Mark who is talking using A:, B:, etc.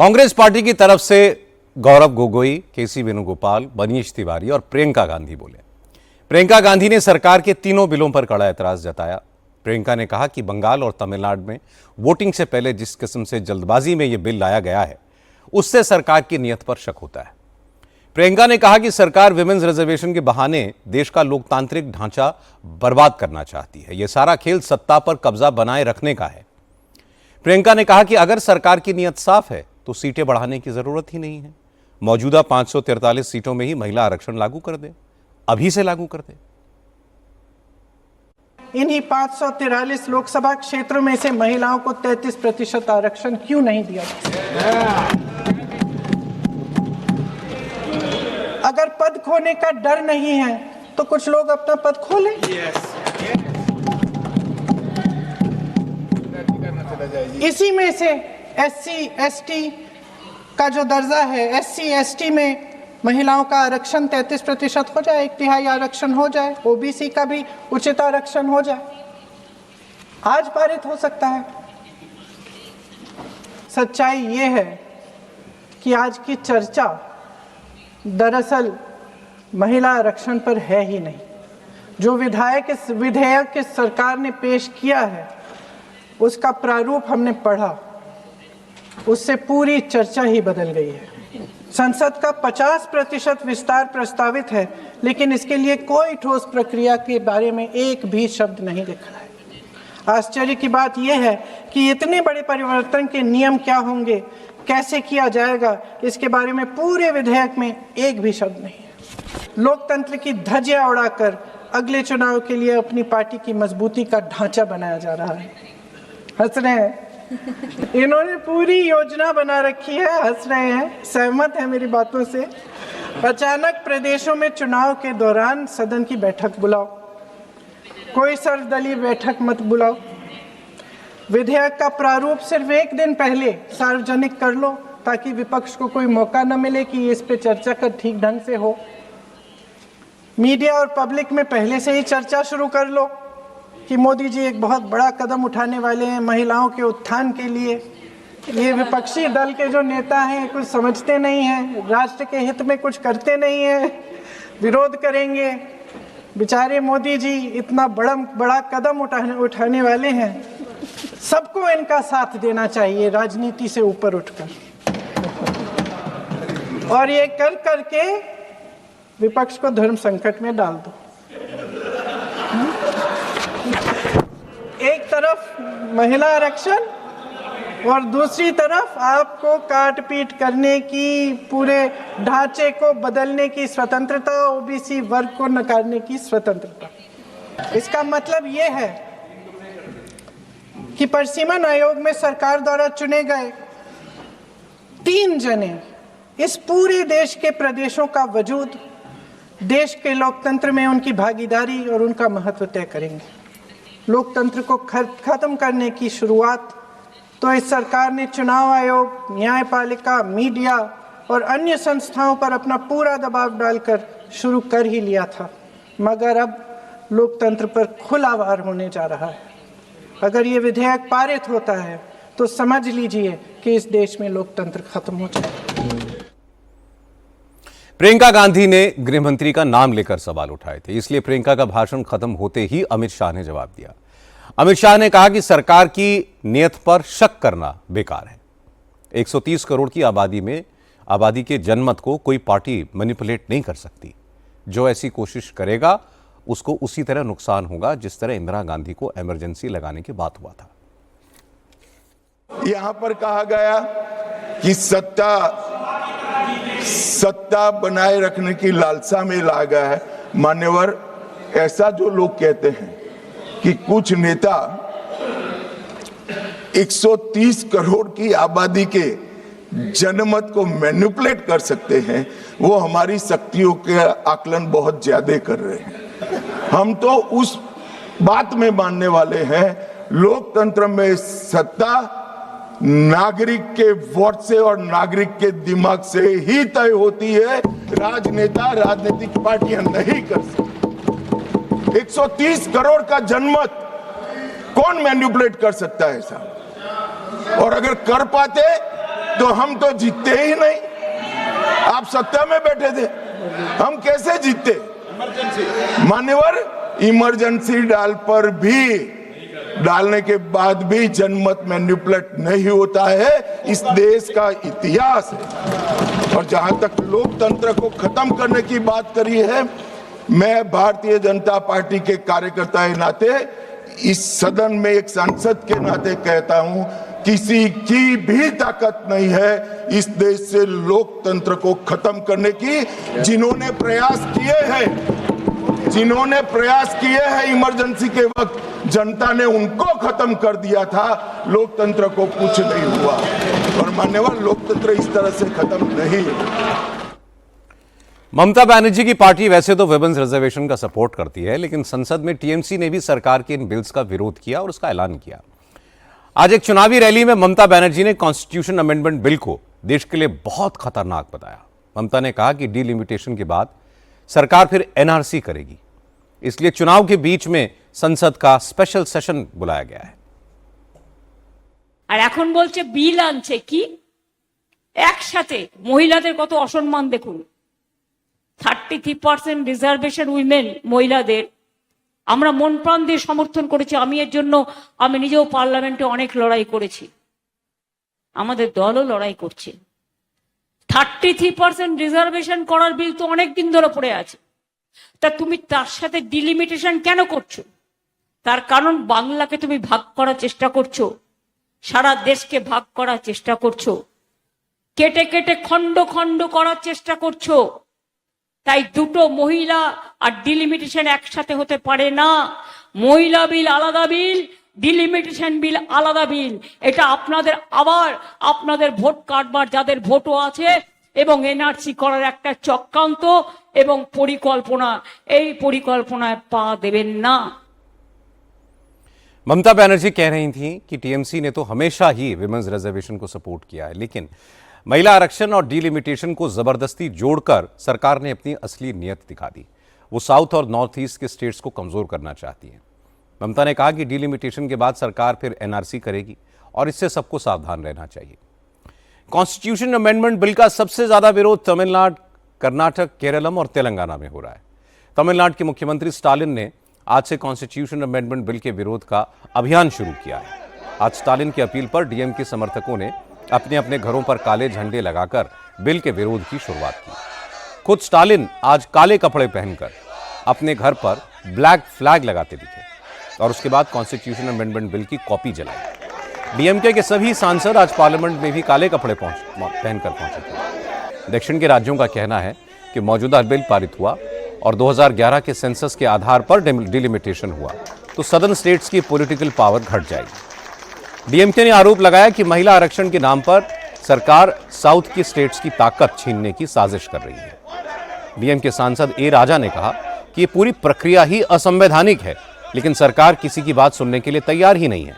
A: Congress party की तरफ से गौरव गोगोई, केसी वेणुगोपाल, मनीष तिवारी और प्रियंका गांधी बोले। प्रियंका गांधी ने सरकार के तीनों बिलों पर कड़ा ऐतराज जताया। प्रियंका ने कहा कि बंगाल और तमिलनाडु में वोटिंग से पहले जिस किस्म से जल्दबाजी में यह बिल लाया गया है, उससे सरकार की नीयत पर शक होता है। प्रियंका ने कहा कि सरकार विमेंस रिजर्वेशन के बहाने देश का लोकतांत्रिक ढांचा बर्बाद करना चाहती है। यह सारा खेल सत्ता पर कब्जा बनाए रखने का है। प्रियंका ने कहा कि अगर सरकार की नीयत साफ है तो सीटें बढ़ाने की जरूरत ही नहीं है। मौजूदा 543 सीटों में ही महिला आरक्षण लागू कर दे, अभी से लागू कर दे।
B: इन्हीं 543 लोकसभा क्षेत्रों में से महिलाओं को 33% आरक्षण क्यों नहीं दिया? अगर पद खोने का डर नहीं है तो कुछ लोग अपना पद खोलें। इसी में से एससी एसटी का जो दर्जा है, एससी एसटी में महिलाओं का आरक्षण 33% हो जाए, 1/3 आरक्षण हो जाए, ओबीसी का भी उचित आरक्षण हो जाए, आज पारित हो सकता है। सच्चाई ये है कि आज की चर्चा दरअसल महिला आरक्षण पर है ही नहीं। जो विधेयक इस सरकार ने पेश किया है, उसका प्रारूप हमने पढ़ा, उससे पूरी चर्चा ही बदल गई है। संसद का 50% विस्तार प्रस्तावित है, लेकिन इसके लिए कोई ठोस प्रक्रिया के बारे में एक भी शब्द नहीं लिखा है। आश्चर्य की बात यह है कि इतने बड़े परिवर्तन के नियम क्या होंगे, कैसे किया जाएगा, इसके बारे में पूरे विधेयक में एक भी शब्द नहीं है। लोकतंत्र की धज्जियां उड़ाकर अगले चुनाव के लिए अपनी पार्टी की मजबूती का ढांचा बनाया जा रहा है। हंस रहे हैं, इन्होंने पूरी योजना बना रखी है, हंस रहे हैं, सहमत है मेरी बातों से। अचानक प्रदेशों में चुनाव के दौरान सदन की बैठक बुलाओ, कोई सर्वदलीय बैठक मत बुलाओ। विधेयक का प्रारूप सिर्फ एक दिन पहले सार्वजनिक कर लो, ताकि विपक्ष को कोई मौका न मिले कि इस पे चर्चा कर ठीक ढंग से हो। मीडिया और पब्लिक में पहले से ही चर्चा शुरू कर लो कि मोदी जी एक बहुत बड़ा कदम उठाने वाले हैं महिलाओं के उत्थान के लिए। ये विपक्षी दल के जो नेता हैं कुछ समझते नहीं हैं, राष्ट्र के हित में कुछ करते नहीं हैं, विरोध करेंगे। बेचारे मोदी जी इतना बड़ा कदम उठाने वाले हैं, सबको इनका साथ देना चाहिए राजनीति से ऊपर उठकर। और ये कर करके विपक्ष को धर्म संकट में डाल दो। एक तरफ महिला आरक्षण और दूसरी तरफ आपको काट पीट करने की, पूरे ढांचे को बदलने की स्वतंत्रता, ओबीसी वर्ग को नकारने की स्वतंत्रता। इसका मतलब यह है कि परिसीमन आयोग में सरकार द्वारा चुने गए 3 जने इस पूरे देश के प्रदेशों का वजूद, देश के लोकतंत्र में उनकी भागीदारी और उनका महत्व तय करेंगे। लोकतंत्र को खत्म करने की शुरुआत तो इस सरकार ने चुनाव आयोग, न्यायपालिका, मीडिया और अन्य संस्थाओं पर अपना पूरा दबाव डालकर शुरू कर ही लिया था, मगर अब लोकतंत्र पर खुला वार होने जा रहा है। अगर ये विधेयक पारित होता है तो समझ लीजिए कि इस देश में लोकतंत्र खत्म हो जाएगा।
A: प्रियंका गांधी ने गृह मंत्री का नाम लेकर सवाल उठाए थे, इसलिए प्रियंका का भाषण खत्म होते ही अमित शाह ने जवाब दिया। अमित शाह ने कहा कि सरकार की नीयत पर शक करना बेकार है। 130 करोड़ की आबादी के जनमत को कोई पार्टी मैनिपुलेट नहीं कर सकती। जो ऐसी कोशिश करेगा उसको उसी तरह नुकसान होगा जिस तरह इंदिरा गांधी को इमरजेंसी लगाने की बात हुआ था।
C: यहां पर कहा गया कि सत्ता बनाए रखने की लालसा में ला गया है। मान्यवर, ऐसा जो लोग कहते हैं कि कुछ नेता 130 करोड़ की आबादी के जनमत को मैनिपुलेट कर सकते हैं, वो हमारी शक्तियों के आकलन बहुत ज्यादा कर रहे हैं। हम तो उस बात में मानने वाले हैं, लोकतंत्र में सत्ता नागरिक के वोट से और नागरिक के दिमाग से ही तय होती है। राजनेता, राजनीतिक पार्टियां नहीं कर सकती। 130 करोड़ का जनमत कौन मैनिपुलेट कर सकता है साहब? और अगर कर पाते तो हम तो जीतते ही नहीं। आप सत्ता में बैठे थे, हम कैसे जीतते? मान्यवर, इमरजेंसी डालने के बाद भी जनमत मैनिपुलेट नहीं होता है, इस देश का इतिहास है। और जहां तक लोकतंत्र को खत्म करने की बात करी है, मैं भारतीय जनता पार्टी के कार्यकर्ता के नाते, इस सदन में एक सांसद के नाते कहता हूं, किसी की भी ताकत नहीं है इस देश से लोकतंत्र को खत्म करने की। जिन्होंने प्रयास किए हैं इमरजेंसी के वक्त, जनता ने उनको खत्म कर दिया था, लोकतंत्र को कुछ नहीं हुआ। और मान्यवर, लोकतंत्र इस तरह से खत्म नहीं।
A: ममता बनर्जी की पार्टी वैसे तो विमेंस रिजर्वेशन का सपोर्ट करती है, लेकिन संसद में टीएमसी ने भी सरकार के इन बिल्स का विरोध किया और उसका ऐलान किया। आज एक चुनावी रैली में ममता बनर्जी ने कॉन्स्टिट्यूशन अमेंडमेंट बिल को देश के लिए बहुत खतरनाक बताया। ममता ने कहा कि डिलिमिटेशन के बाद सरकार फिर एनआरसी करेगी, इसलिए चुनाव के बीच में संसद का स्पेशल सेशन बुलाया गया है।
D: আর এখন বলছে বিল আনছে কি একসাথে মহিলাদের কত অসম্মান দেখুন 33% রিজার্ভেশন উইমেন মহিলাদের আমরা মন প্রাণ দিয়ে সমর্থন করেছি আমি এর জন্য আমি নিজেও পার্লামেন্টে অনেক লড়াই করেছি আমাদের দলও লড়াই করছে 33% রিজার্ভেশন করার বিল তো অনেক দিন ধরে পড়ে আছে তা তুমি তার সাথে ডিলিমিটেশন কেন করছো তার কারণ বাংলাকে তুমি ভাগ করার চেষ্টা করছো সারা দেশকে ভাগ করার চেষ্টা করছো কেটে কেটে খণ্ড খণ্ড করার চেষ্টা করছো তাই দুটো মহিলা আর ডিলিমিটেশন একসাথে হতে পারে না মহিলা বিল আলাদা বিল ডিলিমিটেশন বিল আলাদা বিল এটা আপনাদের আবার আপনাদের ভোট কাটবার যাদের ভোটও আছে এবং এনআরসি করার একটা চক্রান্ত এবং পরিকল্পনা এই পরিকল্পনায় পা দেবেন না
A: ममता बनर्जी कह रही थी कि टीएमसी ने तो हमेशा ही विमेंस रिजर्वेशन को सपोर्ट किया है, लेकिन महिला आरक्षण और डिलिमिटेशन को जबरदस्ती जोड़कर सरकार ने अपनी असली नीयत दिखा दी। वो साउथ और नॉर्थ ईस्ट के स्टेट्स को कमजोर करना चाहती हैं। ममता ने कहा कि डिलिमिटेशन के बाद सरकार फिर एनआरसी करेगी और इससे सबको सावधान रहना चाहिए। कॉन्स्टिट्यूशन अमेंडमेंट बिल का सबसे ज्यादा विरोध तमिलनाडु, कर्नाटक, केरलम और तेलंगाना में हो रहा है। तमिलनाडु के मुख्यमंत्री स्टालिन ने आज से कॉन्स्टिट्यूशन अमेंडमेंट बिल के विरोध का अभियान शुरू किया है। आज स्टालिन की अपील पर डीएम के समर्थकों ने अपने अपने घरों पर काले झंडे लगाकर बिल के विरोध की शुरुआत की। खुद स्टालिन आज काले कपड़े पहनकर अपने घर पर ब्लैक फ्लैग लगाते दिखे और उसके बाद कॉन्स्टिट्यूशन अमेंडमेंट बिल की कॉपी जलाई। डीएमके के सभी सांसद आज पार्लियामेंट में भी काले कपड़े पहनकर पहुंचे थे। दक्षिण के राज्यों का कहना है कि मौजूदा बिल पारित हुआ और 2011 के सेंसस के आधार पर डिलिमिटेशन हुआ तो सदर्न स्टेट्स की पॉलिटिकल पावर घट जाएगी। डीएमके ने आरोप लगाया कि महिला आरक्षण के नाम पर सरकार साउथ की स्टेट्स की ताकत छीनने की साजिश कर रही है। डीएमके सांसद ए राजा ने कहा कि ये पूरी प्रक्रिया ही असंवैधानिक है, लेकिन सरकार किसी की बात सुनने के लिए तैयार ही नहीं है।